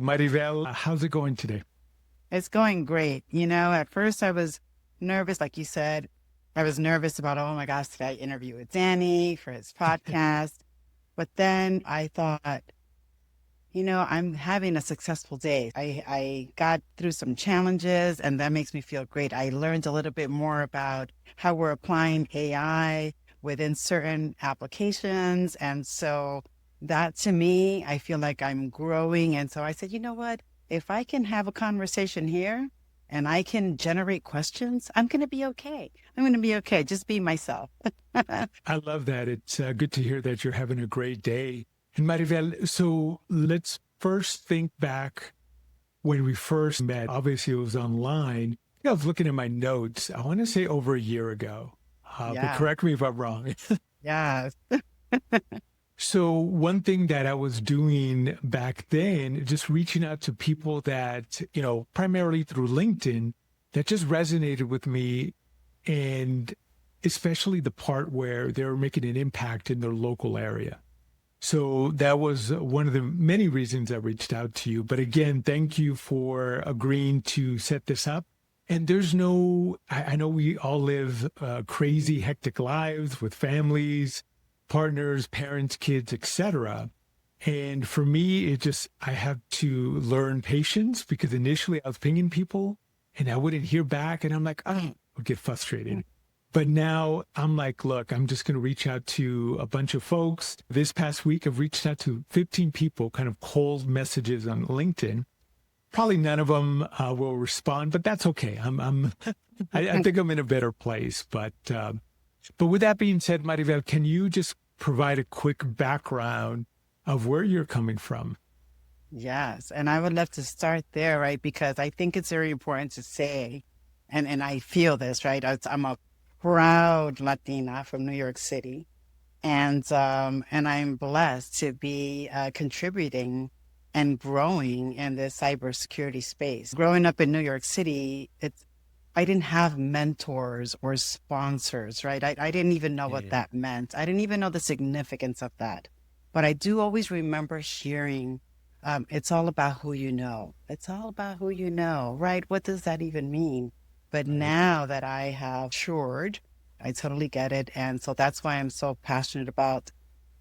Marivell, how's it going today? It's going great. At first I was nervous, like you said. I was nervous about, oh my gosh, did I interview with Danny for his podcast? But then I thought, I'm having a successful day. I got through some challenges and that makes me feel great. I learned a little bit more about how we're applying AI within certain applications. And so that to me, I feel like I'm growing. And so I said, you know what? If I can have a conversation here and I can generate questions, I'm going to be okay. I'm going to be okay. Just be myself. I love that. It's good to hear that you're having a great day. And Marivell, so let's first think back when we first met. Obviously, it was online. I was looking at my notes. I want to say over a year ago, but Yeah. correct me if I'm wrong. Yeah. So one thing that I was doing back then, just reaching out to people that, primarily through LinkedIn, that just resonated with me. And especially the part where they were making an impact in their local area. So that was one of the many reasons I reached out to you. But again, thank you for agreeing to set this up. And there's I know we all live crazy, hectic lives with families, partners, parents, kids, etc. And for me, I have to learn patience because initially I was pinging people and I wouldn't hear back. And I'm like, oh, I would get frustrated. But now I'm like, look, I'm just going to reach out to a bunch of folks. This past week, I've reached out to 15 people, kind of cold messages on LinkedIn. Probably none of them will respond, but that's okay. I think I'm in a better place. But with that being said, Marivell, can you just provide a quick background of where you're coming from? Yes. And I would love to start there, right? Because I think it's very important to say, and I feel this, right? I'm a proud Latina from New York City. And I'm blessed to be contributing and growing in the cybersecurity space. Growing up in New York City, I didn't have mentors or sponsors, right? I didn't even know what Yeah. that meant. I didn't even know the significance of that. But I do always remember hearing, it's all about who you know. It's all about who you know, right? What does that even mean? But Right. now that I have matured, I totally get it. And so that's why I'm so passionate about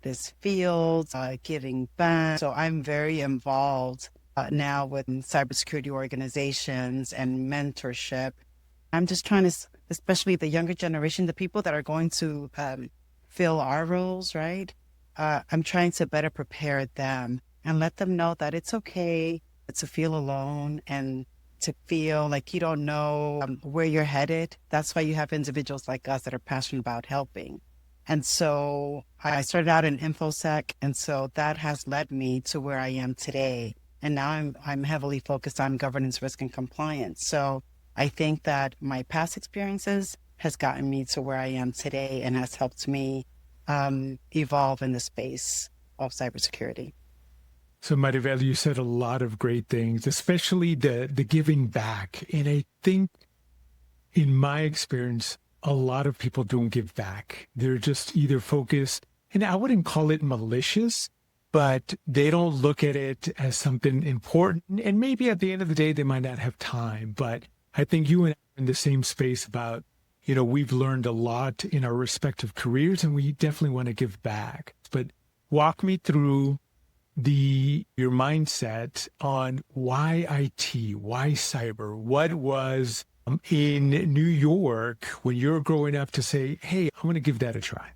this field, giving back. So I'm very involved now with cybersecurity organizations and mentorship. I'm just trying to, especially the younger generation, the people that are going to fill our roles, right? I'm trying to better prepare them and let them know that it's okay to feel alone and to feel like you don't know where you're headed. That's why you have individuals like us that are passionate about helping. And so I started out in InfoSec, and so that has led me to where I am today. And now I'm heavily focused on governance, risk, and compliance. So I think that my past experiences has gotten me to where I am today and has helped me evolve in the space of cybersecurity. So Maribel, you said a lot of great things, especially the giving back. And I think in my experience, a lot of people don't give back. They're just either focused, and I wouldn't call it malicious, but they don't look at it as something important. And maybe at the end of the day, they might not have time. But I think you and I are in the same space about, we've learned a lot in our respective careers and we definitely want to give back. But walk me through your mindset on why IT, why cyber, what was in New York when you were growing up to say, hey, I'm going to give that a try.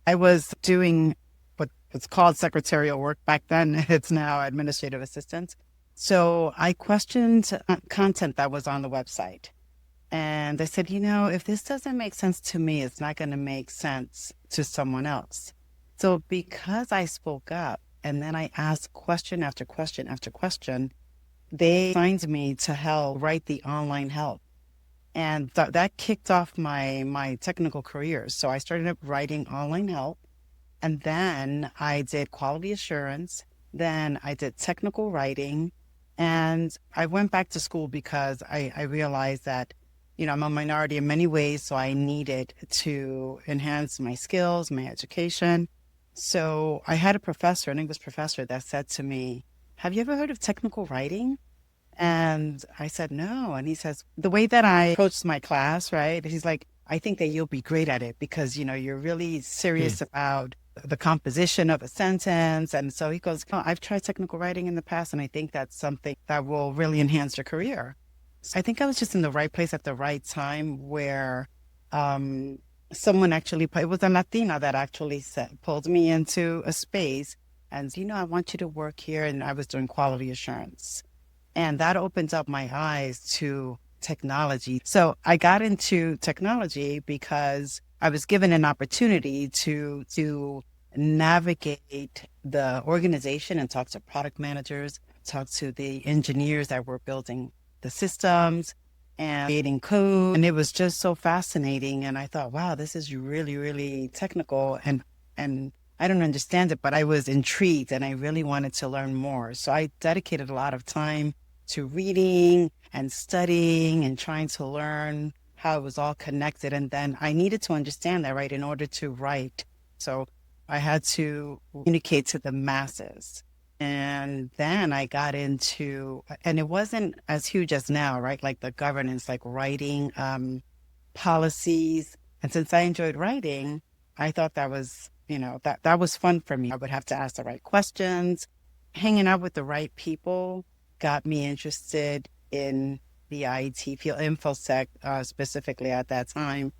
I was doing what was called secretarial work back then. It's now administrative assistant. So I questioned content that was on the website. And I said, if this doesn't make sense to me, it's not going to make sense to someone else. So because I spoke up and then I asked question after question after question, they assigned me to help write the online help. And that kicked off my technical career. So I started up writing online help. And then I did quality assurance. Then I did technical writing. And I went back to school because I realized that, I'm a minority in many ways. So I needed to enhance my skills, my education. So I had a professor, an English professor, that said to me, have you ever heard of technical writing? And I said, no. And he says, the way that I approached my class, right? He's like, I think that you'll be great at it because, you're really Hmm. serious about the composition of a sentence. And so he goes, oh, I've tried technical writing in the past, and I think that's something that will really enhance your career. So I think I was just in the right place at the right time where um, someone actually, it was a Latina that actually pulled me into a space and, I want you to work here. And I was doing quality assurance. And that opens up my eyes to technology. So I got into technology because I was given an opportunity to navigate the organization and talk to product managers, talk to the engineers that were building the systems and creating code. And it was just so fascinating. And I thought, wow, this is really, really technical. And I don't understand it, but I was intrigued and I really wanted to learn more. So I dedicated a lot of time to reading and studying and trying to learn how it was all connected. And then I needed to understand that, right, in order to write. So I had to communicate to the masses. And then I got into, and it wasn't as huge as now, right? Like the governance, like writing policies. And since I enjoyed writing, I thought that was, that was fun for me. I would have to ask the right questions. Hanging out with the right people got me interested in the IT field, InfoSec specifically at that time.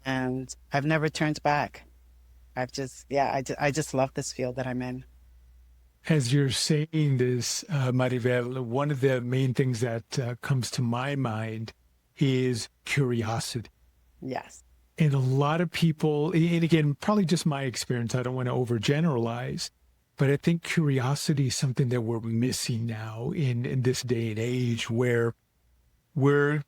And I've never turned back. I just love this field that I'm in. As you're saying this, Marivell, one of the main things that comes to my mind is curiosity. Yes. And a lot of people, and again, probably just my experience, I don't want to overgeneralize, but I think curiosity is something that we're missing now in this day and age where we're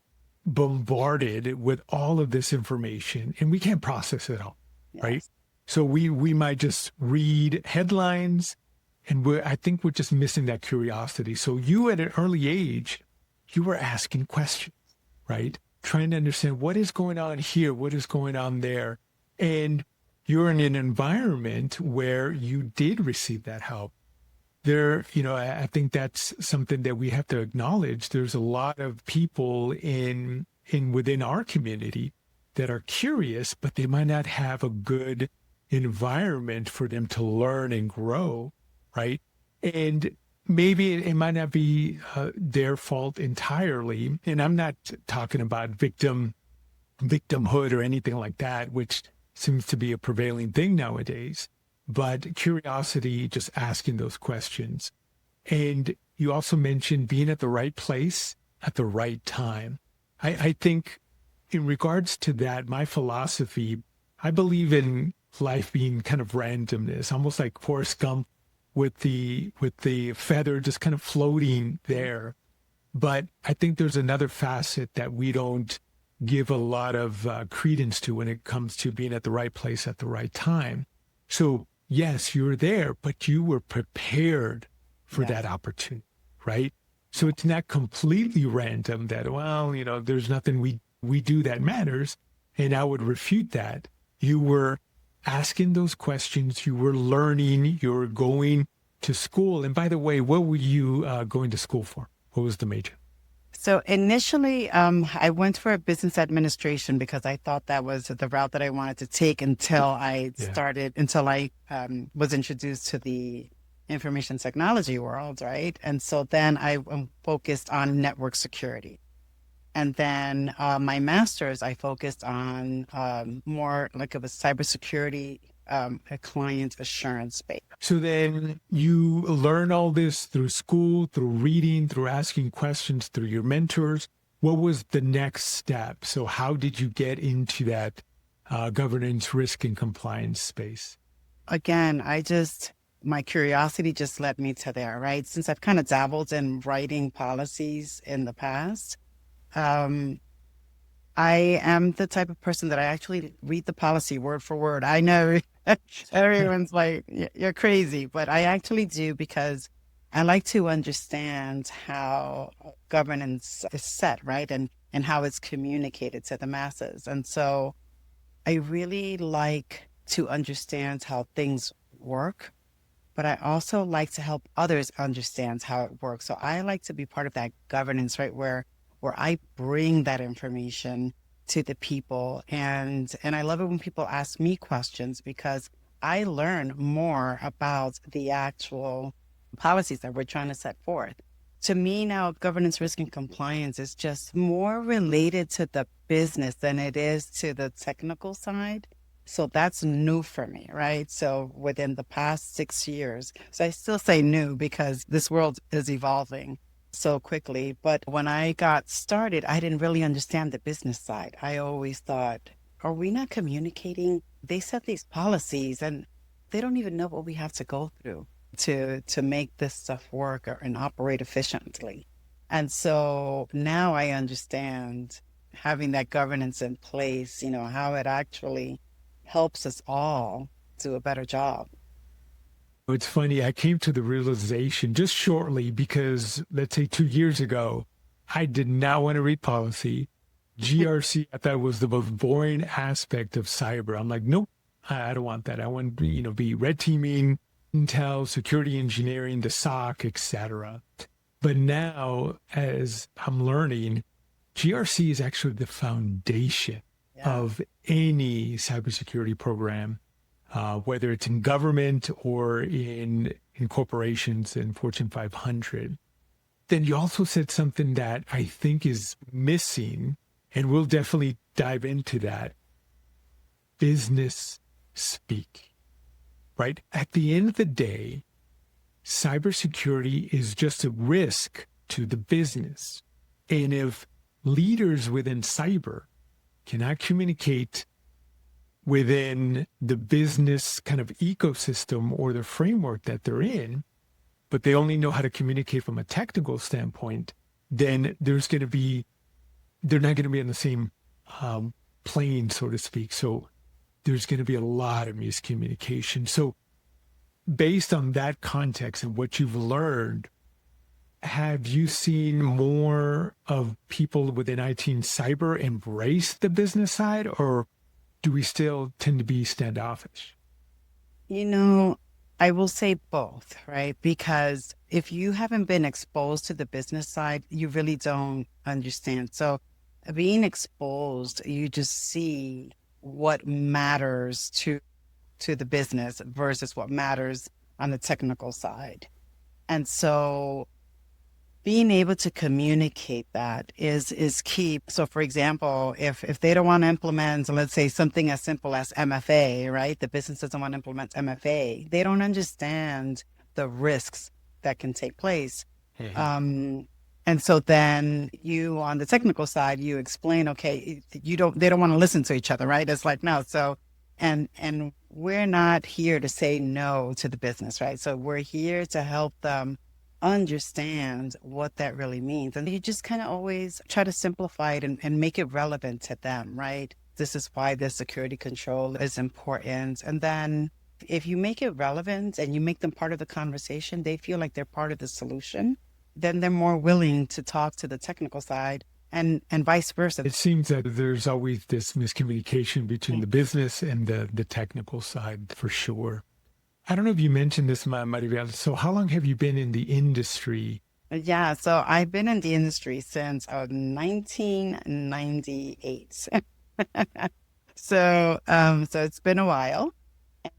bombarded with all of this information and we can't process it all, right? Yes. So we might just read headlines and I think we're just missing that curiosity. So you at an early age, you were asking questions, right? Trying to understand what is going on here, what is going on there. And you're in an environment where you did receive that help. I think that's something that we have to acknowledge. There's a lot of people in within our community that are curious, but they might not have a good environment for them to learn and grow, right? And maybe it might not be their fault entirely. And I'm not talking about victimhood or anything like that, which seems to be a prevailing thing nowadays. But curiosity, just asking those questions. And you also mentioned being at the right place at the right time. I think in regards to that, my philosophy, I believe in life being kind of randomness, almost like Forrest Gump with the feather just kind of floating there. But I think there's another facet that we don't give a lot of credence to when it comes to being at the right place at the right time. So yes, you were there, but you were prepared for that Yes. opportunity, right? So it's not completely random that, well, there's nothing we do that matters. And I would refute that. You were asking those questions, you were learning, you were going to school. And by the way, what were you going to school for? What was the major? So initially, I went for a business administration because I thought that was the route that I wanted to take Yeah. until I was introduced to the information technology world, right? And so then I focused on network security. And then my master's, I focused on more like of a cybersecurity, a client assurance space. So then you learn all this through school, through reading, through asking questions, through your mentors. What was the next step? So how did you get into that governance, risk, and compliance space? Again, my curiosity just led me to there, right? Since I've kind of dabbled in writing policies in the past, um, I am the type of person that I actually read the policy word for word. I know everyone's like, You're crazy," but I actually do because I like to understand how governance is set, right? And how it's communicated to the masses. And so I really like to understand how things work but I also like to help others understand how it works. So I like to be part of that governance, right? Where I bring that information to the people. And I love it when people ask me questions because I learn more about the actual policies that we're trying to set forth. To me now, governance, risk, and compliance is just more related to the business than it is to the technical side. So that's new for me, right? So within the past 6 years, so I still say new because this world is evolving so quickly. But when I got started, I didn't really understand the business side. I always thought, are we not communicating? They set these policies and they don't even know what we have to go through to make this stuff work and operate efficiently. And so now I understand having that governance in place, how it actually helps us all do a better job. It's funny, I came to the realization just shortly because, let's say 2 years ago, I did not want to read policy. GRC, I thought was the most boring aspect of cyber. I'm like, nope, I don't want that. I want to, be red teaming, intel, security engineering, the SOC, etc. But now, as I'm learning, GRC is actually the foundation Yeah. of any cybersecurity program, whether it's in government or in corporations and Fortune 500. Then you also said something that I think is missing, and we'll definitely dive into that. Business speak, right? At the end of the day, cybersecurity is just a risk to the business. And if leaders within cyber cannot communicate within the business kind of ecosystem or the framework that they're in, but they only know how to communicate from a technical standpoint, then they're not going to be on the same plane, so to speak. So there's going to be a lot of miscommunication. So based on that context and what you've learned, have you seen more of people within IT and cyber embrace the business side, or do we still tend to be standoffish? I will say both, right? Because if you haven't been exposed to the business side, you really don't understand. So being exposed, you just see what matters to the business versus what matters on the technical side. And so being able to communicate that is key. So for example, if they don't want to implement, let's say something as simple as MFA, right? The business doesn't want to implement MFA. They don't understand the risks that can take place. And so then you on the technical side, you explain, okay, they don't want to listen to each other, right? It's like, no. So, and we're not here to say no to the business, right? So we're here to help them understand what that really means. And you just kind of always try to simplify it and make it relevant to them, right? This is why the security control is important. And then if you make it relevant and you make them part of the conversation, they feel like they're part of the solution, then they're more willing to talk to the technical side and vice versa. It seems that there's always this miscommunication between the business and the technical side, for sure. I don't know if you mentioned this, Marivell. So how long have you been in the industry? Yeah, so I've been in the industry since 1998. So it's been a while.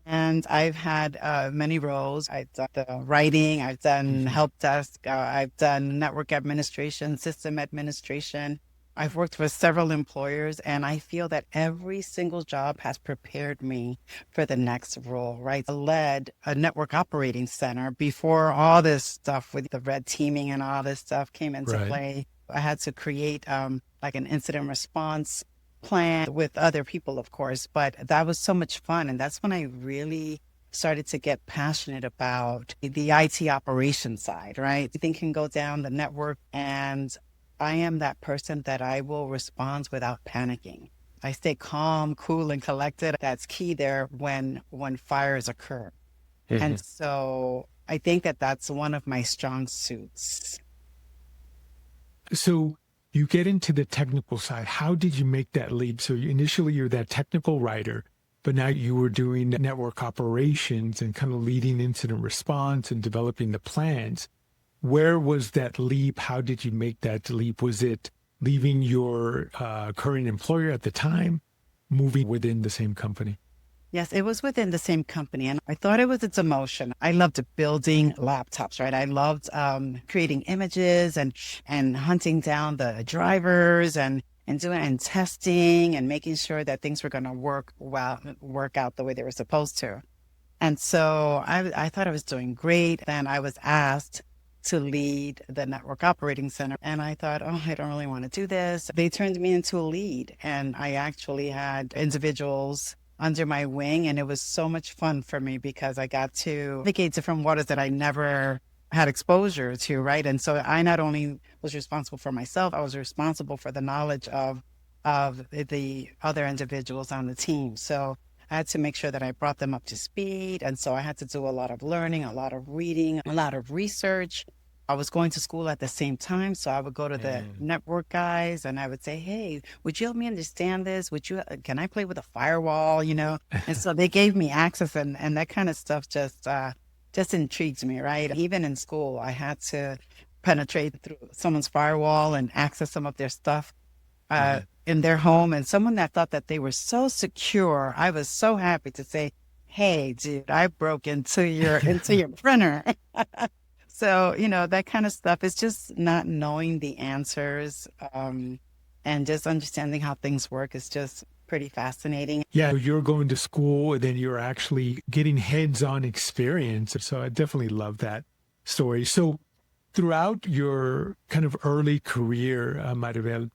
And I've had many roles. I've done the writing, I've done help desk, I've done network administration, system administration. I've worked for several employers, and I feel that every single job has prepared me for the next role, right? I led a network operating center before all this stuff with the red teaming and all this stuff came into play. I had to create like an incident response plan with other people, of course, but that was so much fun. And that's when I really started to get passionate about the IT operation side, right? Everything can go down the network, and I am that person that I will respond without panicking. I stay calm, cool, and collected. That's key there when fires occur. And so I think that that's one of my strong suits. So you get into the technical side. How did you make that leap? So initially you're that technical writer. but now you were doing network operations and kind of leading incident response and developing the plans. Where was that leap? How did you make that leap? Was it leaving your current employer at the time, moving within the same company? Yes, it was within the same company. And I thought it was its emotion. I loved building laptops, right? I loved creating images and hunting down the drivers and doing and testing and making sure that things were going to work out the way they were supposed to. And so I thought I was doing great. Then I was asked to lead the network operating center. And I thought, oh, I don't really want to do this. They turned me into a lead. And I actually had individuals under my wing. And it was so much fun for me because I got to navigate different waters that I never had exposure to, right? And so I not only was responsible for myself, I was responsible for the knowledge of the other individuals on the team. So I had to make sure that I brought them up to speed. And so I had to do a lot of learning, a lot of reading, a lot of research. I was going to school at the same time. So I would go to the network guys and I would say, hey, would you help me understand this? Can I play with a firewall, And so they gave me access and that kind of stuff just intrigues me, right? Even in school, I had to penetrate through someone's firewall and access some of their stuff in their home. And someone that thought that they were so secure, I was so happy to say, hey, dude, I broke into your printer. So, that kind of stuff is just not knowing the answers and just understanding how things work is just pretty fascinating. Yeah, you're going to school and then you're actually getting hands-on experience. So I definitely love that story. So throughout your kind of early career, Marivell,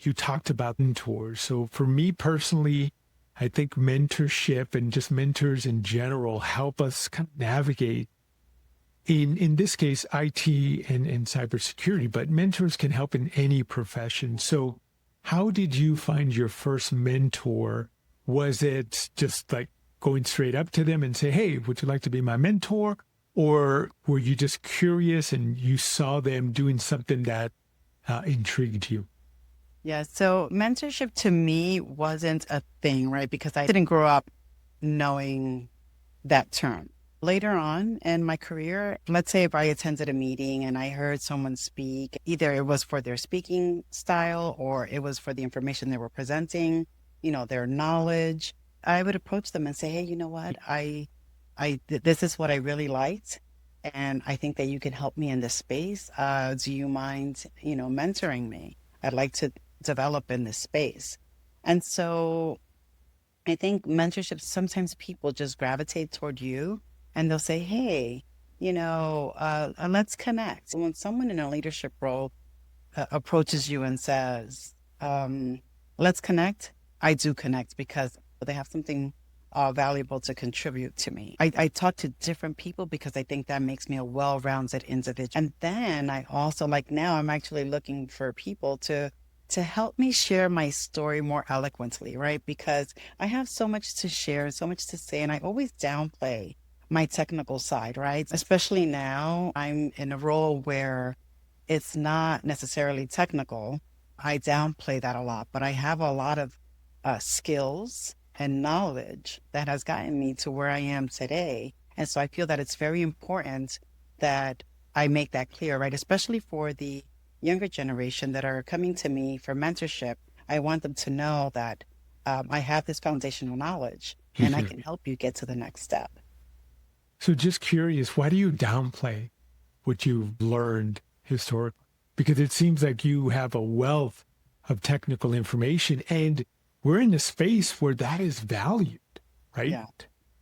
you talked about mentors. So for me personally, I think mentorship and just mentors in general help us kind of navigate in this case, IT and cybersecurity, but mentors can help in any profession. So how did you find your first mentor? Was it just like going straight up to them and say, hey, would you like to be my mentor? Or were you just curious and you saw them doing something that intrigued you? Yeah, so mentorship to me wasn't a thing, right? Because I didn't grow up knowing that term. Later on in my career, let's say if I attended a meeting and I heard someone speak, either it was for their speaking style or it was for the information they were presenting, their knowledge, I would approach them and say, hey, you know what? This is what I really liked. And I think that you can help me in this space. Do you mind, mentoring me? I'd like to develop in this space. And so I think mentorship, sometimes people just gravitate toward you and they'll say, hey, let's connect. When someone in a leadership role approaches you and says, let's connect, I do connect because they have something valuable to contribute to me. I talk to different people because I think that makes me a well-rounded individual. And then I also, like now, I'm actually looking for people to help me share my story more eloquently, right? Because I have so much to share, so much to say, and I always downplay my technical side, right? Especially now, I'm in a role where it's not necessarily technical. I downplay that a lot, but I have a lot of skills and knowledge that has gotten me to where I am today. And so I feel that it's very important that I make that clear, right? Especially for the younger generation that are coming to me for mentorship. I want them to know that I have this foundational knowledge and I can help you get to the next step. So just curious, why do you downplay what you've learned historically? Because it seems like you have a wealth of technical information and we're in a space where that is valued, right? Yeah.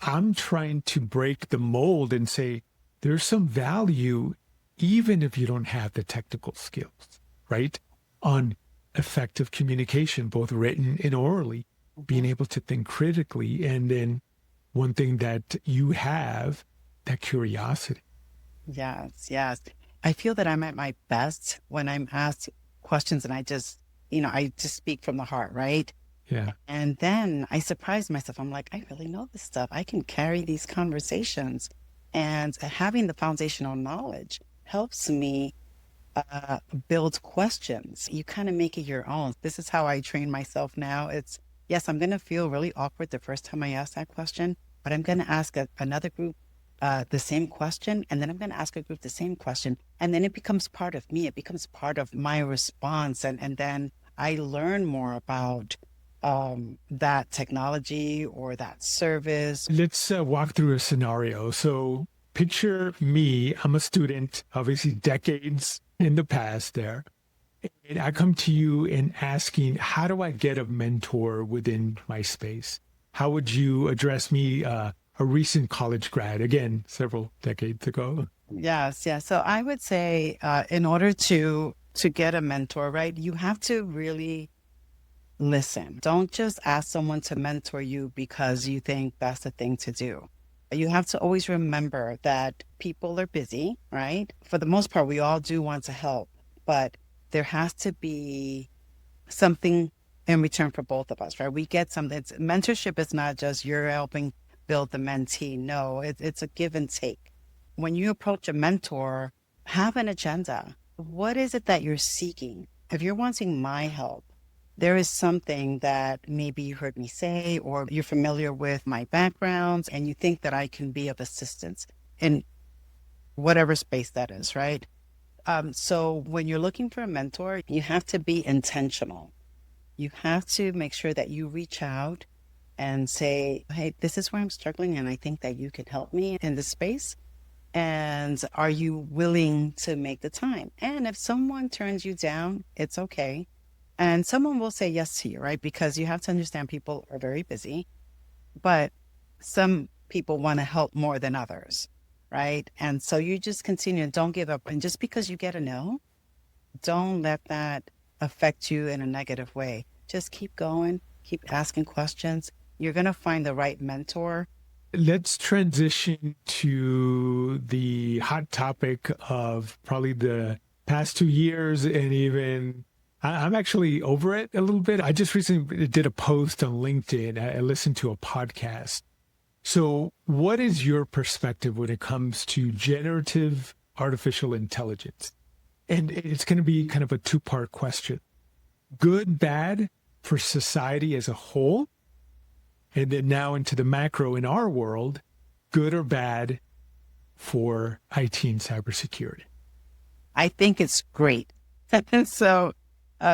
I'm trying to break the mold and say there's some value even if you don't have the technical skills, right? On effective communication, both written and orally, being able to think critically. And then one thing that you have, that curiosity. Yes, yes. I feel that I'm at my best when I'm asked questions and I just speak from the heart, right? Yeah. And then I surprise myself. I'm like, I really know this stuff. I can carry these conversations. And having the foundational knowledge helps me build questions. You kind of make it your own. This is how I train myself now. It's yes, I'm going to feel really awkward the first time I ask that question, but I'm going to ask another group the same question, and then I'm going to ask a group the same question, and then it becomes part of me. It becomes part of my response, and then I learn more about that technology or that service. Let's walk through a scenario. So picture me, I'm a student, obviously decades in the past there. And I come to you and asking, how do I get a mentor within my space? How would you address me, a recent college grad, again, several decades ago? Yes, yes. So I would say, in order to get a mentor, right, you have to really listen. Don't just ask someone to mentor you because you think that's the thing to do. You have to always remember that people are busy, right? For the most part, we all do want to help, but there has to be something in return for both of us, right? We get something. Mentorship is not just you're helping build the mentee. No, it's a give and take. When you approach a mentor, have an agenda. What is it that you're seeking? If you're wanting my help, there is something that maybe you heard me say, or you're familiar with my background, and you think that I can be of assistance in whatever space that is, right? So when you're looking for a mentor, you have to be intentional. You have to make sure that you reach out and say, hey, this is where I'm struggling, and I think that you could help me in this space. And are you willing to make the time? And if someone turns you down, it's okay. And someone will say yes to you, right? Because you have to understand people are very busy, but some people want to help more than others, right? And so you just continue and don't give up. And just because you get a no, don't let that affect you in a negative way. Just keep going, keep asking questions. You're going to find the right mentor. Let's transition to the hot topic of probably the past 2 years, and even I'm actually over it a little bit. I just recently did a post on LinkedIn. I listened to a podcast. So, what is your perspective when it comes to generative artificial intelligence? And it's going to be kind of a two-part question. Good, bad for society as a whole, and then now into the macro in our world, good or bad for IT and cybersecurity? I think it's great. So,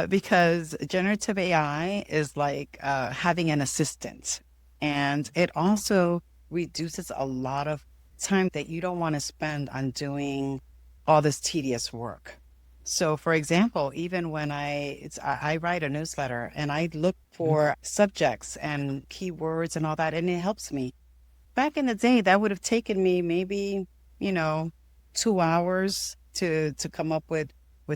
because generative AI is like having an assistant, and it also reduces a lot of time that you don't want to spend on doing all this tedious work. So, for example, even when I write a newsletter and I look for subjects and keywords and all that, and it helps me. Back in the day, that would have taken me maybe, you know, 2 hours to come up with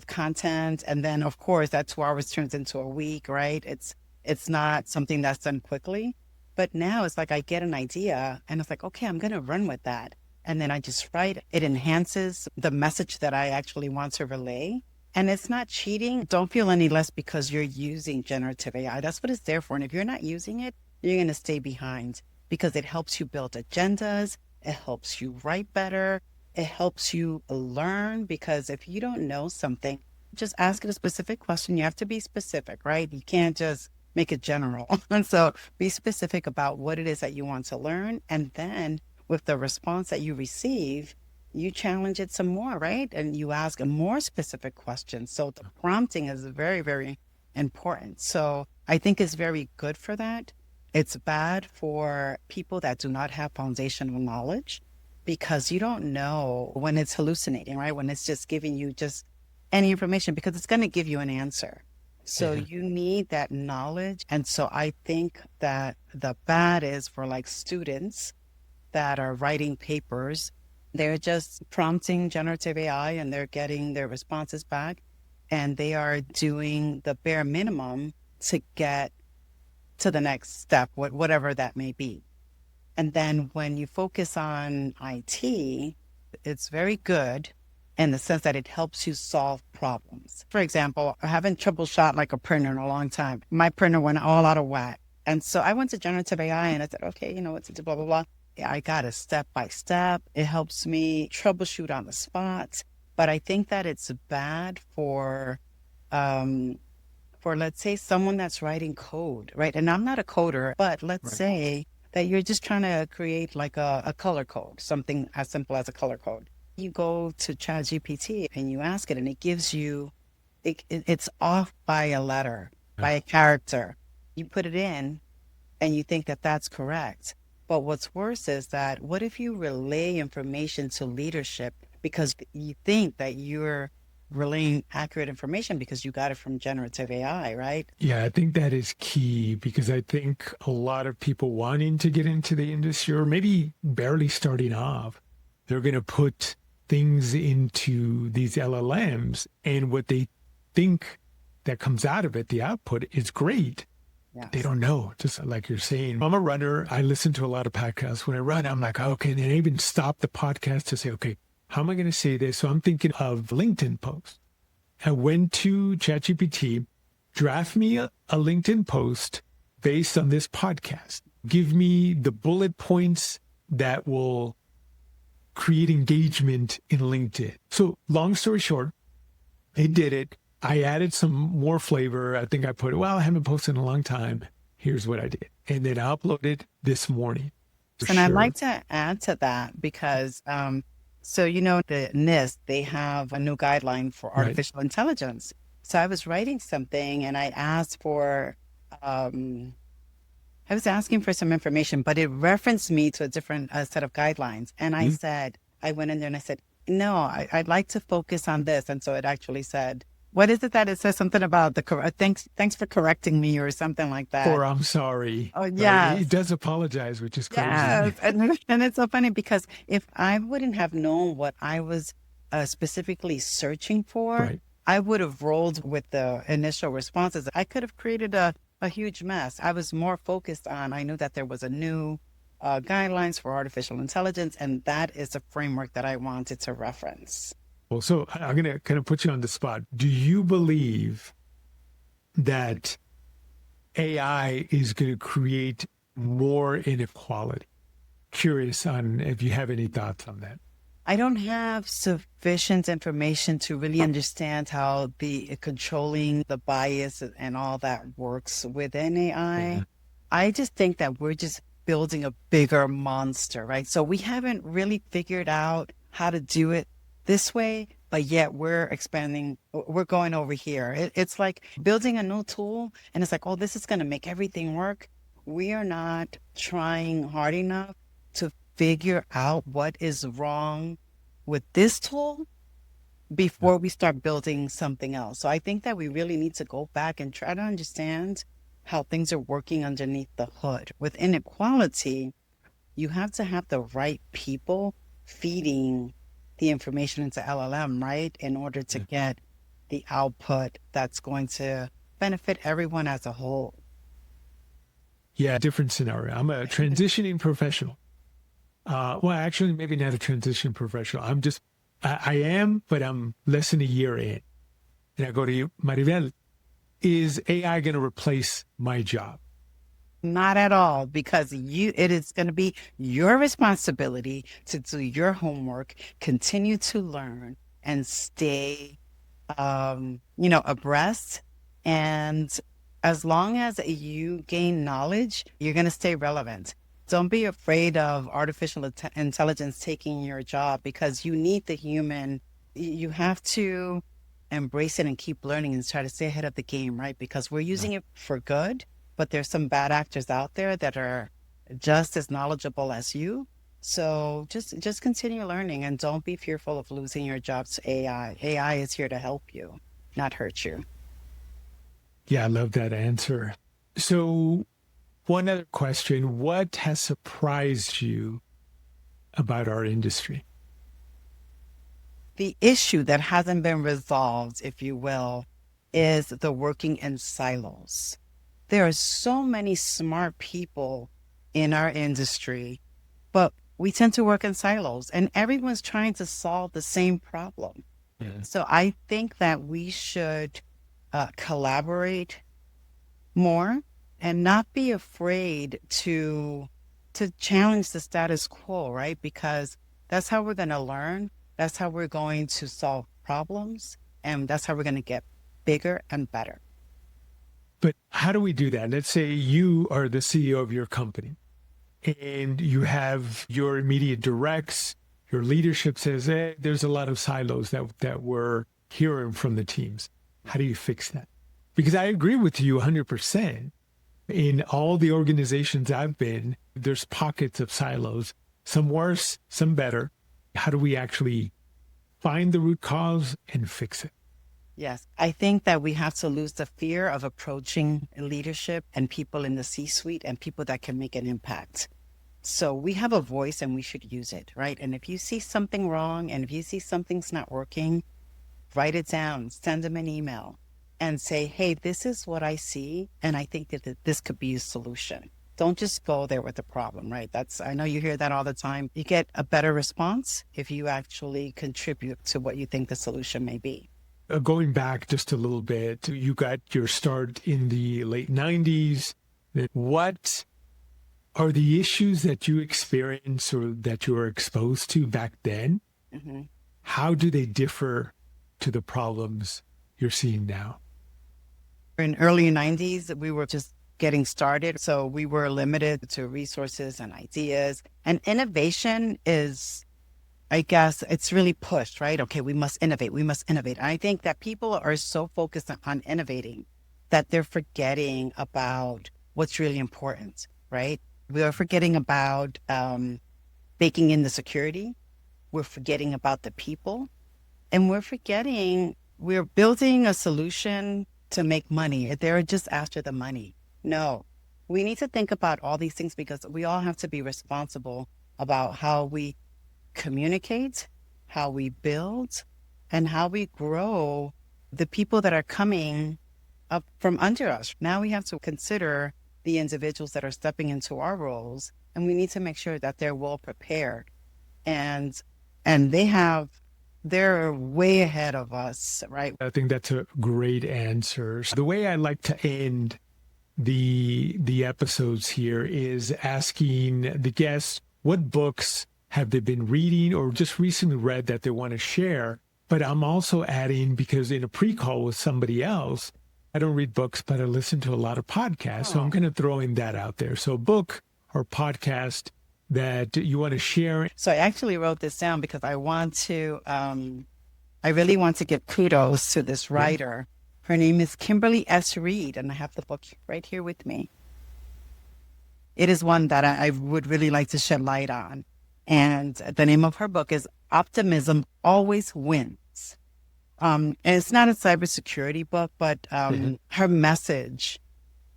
content, and then of course that 2 hours turns into a week, right? It's not something that's done quickly, but now it's like I get an idea and it's like, okay, I'm going to run with that. And then I just write. It enhances the message that I actually want to relay. And it's not cheating. Don't feel any less because you're using generative AI. That's what it's there for. And if you're not using it, you're going to stay behind because it helps you build agendas. It helps you write better. It helps you learn, because if you don't know something, just ask it a specific question. You have to be specific, right? You can't just make it general. And so be specific about what it is that you want to learn. And then with the response that you receive, you challenge it some more, right? And you ask a more specific question. So the prompting is very, very important. So I think it's very good for that. It's bad for people that do not have foundational knowledge, because you don't know when it's hallucinating, right? When it's just giving you just any information, because it's going to give you an answer. So you need that knowledge. And so I think that the bad is for like students that are writing papers, they're just prompting generative AI and they're getting their responses back, and they are doing the bare minimum to get to the next step, whatever that may be. And then when you focus on IT, it's very good in the sense that it helps you solve problems. For example, I haven't troubleshot like a printer in a long time. My printer went all out of whack. And so I went to generative AI and I said, okay, you know, what's it, blah, blah, blah. I got it step by step. It helps me troubleshoot on the spot. But I think that it's bad for for, let's say, someone that's writing code, right? And I'm not a coder, but let's Right. say that you're just trying to create like a color code, something as simple as a color code. You go to ChatGPT and you ask it, and it gives you, it's off by a letter, Yeah. by a character. You put it in and you think that that's correct. But what's worse is that what if you relay information to leadership because you think that you're relaying accurate information because you got it from generative AI, right? Yeah, I think that is key because I think a lot of people wanting to get into the industry or maybe barely starting off, they're going to put things into these LLMs and what they think that comes out of it, the output is great. They Yes. don't know, just like you're saying. I'm a runner. I listen to a lot of podcasts. When I run, I'm like, okay, and then I even stop the podcast to say, okay, how am I going to say this? So I'm thinking of LinkedIn posts. I went to ChatGPT, draft me a LinkedIn post based on this podcast. Give me the bullet points that will create engagement in LinkedIn. So long story short, it did it. I added some more flavor. I think I put, well, I haven't posted in a long time. Here's what I did. And then I uploaded this morning. For And I'd sure. like to add to that because, so you know, the NIST, they have a new guideline for Right. artificial intelligence. So I was writing something and I asked for, um, I was asking for some information, but it referenced me to a different set of guidelines. And I Mhm. said, I went in there and I said, no, I'd like to focus on this. And so it actually said, what is it that it says something about thanks for correcting me or something like that. Or I'm sorry. Oh, Right. It yes. does apologize, which is crazy. Yes. And it's so funny because if I wouldn't have known what I was specifically searching for, Right. I would have rolled with the initial responses. I could have created a huge mess. I was more focused on, I knew that there was a new guidelines for artificial intelligence, and that is a framework that I wanted to reference. Well, so I'm going to kind of put you on the spot. Do you believe that AI is going to create more inequality? Curious on if you have any thoughts on that. I don't have sufficient information to really understand how the controlling the bias and all that works within AI. Yeah. I just think that we're just building a bigger monster, right? So we haven't really figured out how to do it this way, but yet we're expanding, we're going over here. It's like building a new tool, and it's like, oh, this is going to make everything work. We are not trying hard enough to figure out what is wrong with this tool before we start building something else. So I think that we really need to go back and try to understand how things are working underneath the hood. With inequality, you have to have the right people feeding the information into LLM, right? In order to get the output that's going to benefit everyone as a whole. Yeah, different scenario. I'm a transitioning professional. Well, actually, maybe not a transition professional. I am, but I'm less than a year in. And I go to you, Marivell, is AI going to replace my job? Not at all, because it is going to be your responsibility to do your homework, continue to learn, and stay, abreast. And as long as you gain knowledge, you're going to stay relevant. Don't be afraid of artificial intelligence taking your job because you need the human. You have to embrace it and keep learning and try to stay ahead of the game, right? Because we're using it for good, but there's some bad actors out there that are just as knowledgeable as you. So just continue learning and don't be fearful of losing your job to AI. AI is here to help you, not hurt you. Yeah, I love that answer. So, one other question. What has surprised you about our industry? The issue that hasn't been resolved, if you will, is the working in silos. There are so many smart people in our industry, but we tend to work in silos and everyone's trying to solve the same problem. Yeah. So I think that we should collaborate more and not be afraid to challenge the status quo, right? Because that's how we're going to learn. That's how we're going to solve problems. And that's how we're going to get bigger and better. But how do we do that? Let's say you are the CEO of your company and you have your immediate directs. Your leadership says, hey, there's a lot of silos that we're hearing from the teams. How do you fix that? Because I agree with you 100%. In all the organizations I've been, there's pockets of silos, some worse, some better. How do we actually find the root cause and fix it? Yes, I think that we have to lose the fear of approaching leadership and people in the C-suite and people that can make an impact. So we have a voice and we should use it, right? And if you see something wrong and if you see something's not working, write it down, send them an email and say, hey, this is what I see. And I think that this could be a solution. Don't just go there with the problem, right? I know you hear that all the time. You get a better response if you actually contribute to what you think the solution may be. Going back just a little bit, you got your start in the late 90s. What are the issues that you experienced or that you were exposed to back then? Mm-hmm. How do they differ to the problems you're seeing now? In early 90s, we were just getting started. So we were limited to resources and ideas. And innovation is, I guess, it's really pushed, right? Okay, we must innovate. We must innovate. And I think that people are so focused on innovating that they're forgetting about what's really important, right? We are forgetting about baking in the security. We're forgetting about the people. And we're building a solution to make money. They're just after the money. No, we need to think about all these things because we all have to be responsible about how we communicate, how we build, and how we grow the people that are coming up from under us. Now we have to consider the individuals that are stepping into our roles, and we need to make sure that they're well prepared and they're way ahead of us, right? I think that's a great answer. The way I like to end the episodes here is asking the guests what books have they been reading or just recently read that they want to share. But I'm also adding, because in a pre-call with somebody else, I don't read books, but I listen to a lot of podcasts. So I'm going to throw in that out there. So book or podcast that you want to share. So I actually wrote this down because I really want to give kudos to this writer. Her name is Kimberly S. Reed, and I have the book right here with me. It is one that I would really like to shed light on. And the name of her book is Optimism Always Wins. And it's not a cybersecurity book, but her message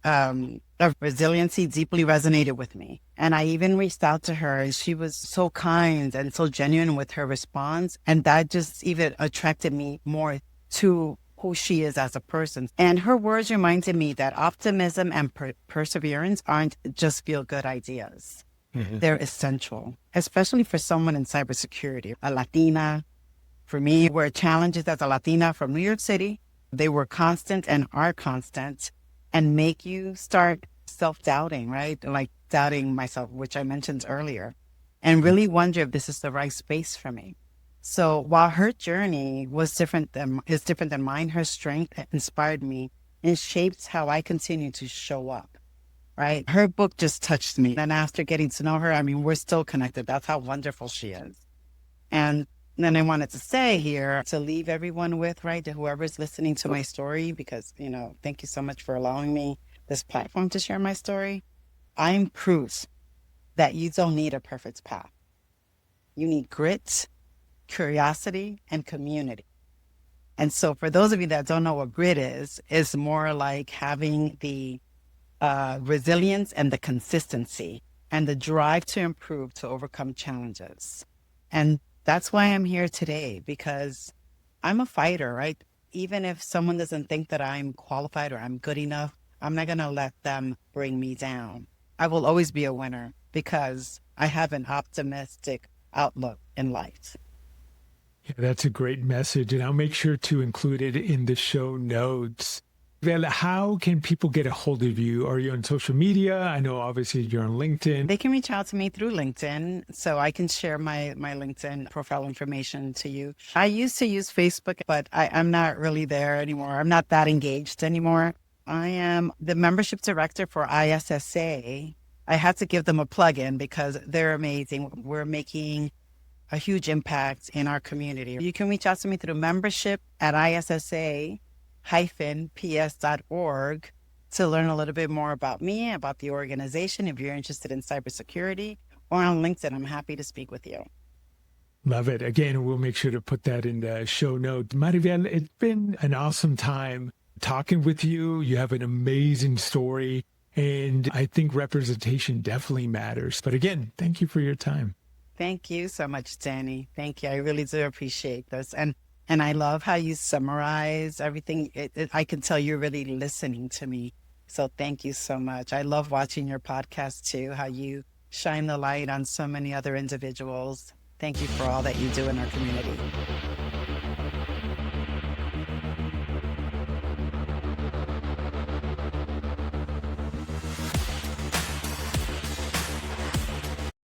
of resiliency deeply resonated with me. And I even reached out to her and she was so kind and so genuine with her response. And that just even attracted me more to who she is as a person. And her words reminded me that optimism and perseverance aren't just feel-good ideas. Mm-hmm. They're essential, especially for someone in cybersecurity, a Latina. For me, were challenges as a Latina from New York City. They were constant and are constant and make you start self-doubting, right? Like doubting myself, which I mentioned earlier, and really wonder if this is the right space for me. So while her journey is different than mine, her strength inspired me and shaped how I continue to show up, right? Her book just touched me. And after getting to know her, I mean, we're still connected. That's how wonderful she is. And then I wanted to say here to leave everyone with, right, to whoever's listening to my story, because, thank you so much for allowing me this platform to share my story. I'm proof that you don't need a perfect path. You need grit, curiosity, and community. And so for those of you that don't know what grit is, it's more like having the resilience and the consistency and the drive to improve, to overcome challenges. And that's why I'm here today, because I'm a fighter, right? Even if someone doesn't think that I'm qualified or I'm good enough, I'm not going to let them bring me down. I will always be a winner because I have an optimistic outlook in life. Yeah, that's a great message, and I'll make sure to include it in the show notes. Well, how can people get a hold of you? Are you on social media? I know obviously you're on LinkedIn. They can reach out to me through LinkedIn, so I can share my LinkedIn profile information to you. I used to use Facebook, but I'm not really there anymore. I'm not that engaged anymore. I am the membership director for ISSA. I had to give them a plug-in because they're amazing. We're making a huge impact in our community. You can reach out to me through membership at issa-ps.org to learn a little bit more about me, about the organization. If you're interested in cybersecurity, or on LinkedIn, I'm happy to speak with you. Love it. Again, we'll make sure to put that in the show notes. Marivell, it's been an awesome time talking with you. You have an amazing story, and I think representation definitely matters. But again, thank you for your time. Thank you so much, Danny. Thank you. I really do appreciate this. And I love how you summarize everything. I can tell you're really listening to me. So thank you so much. I love watching your podcast too, how you shine the light on so many other individuals. Thank you for all that you do in our community.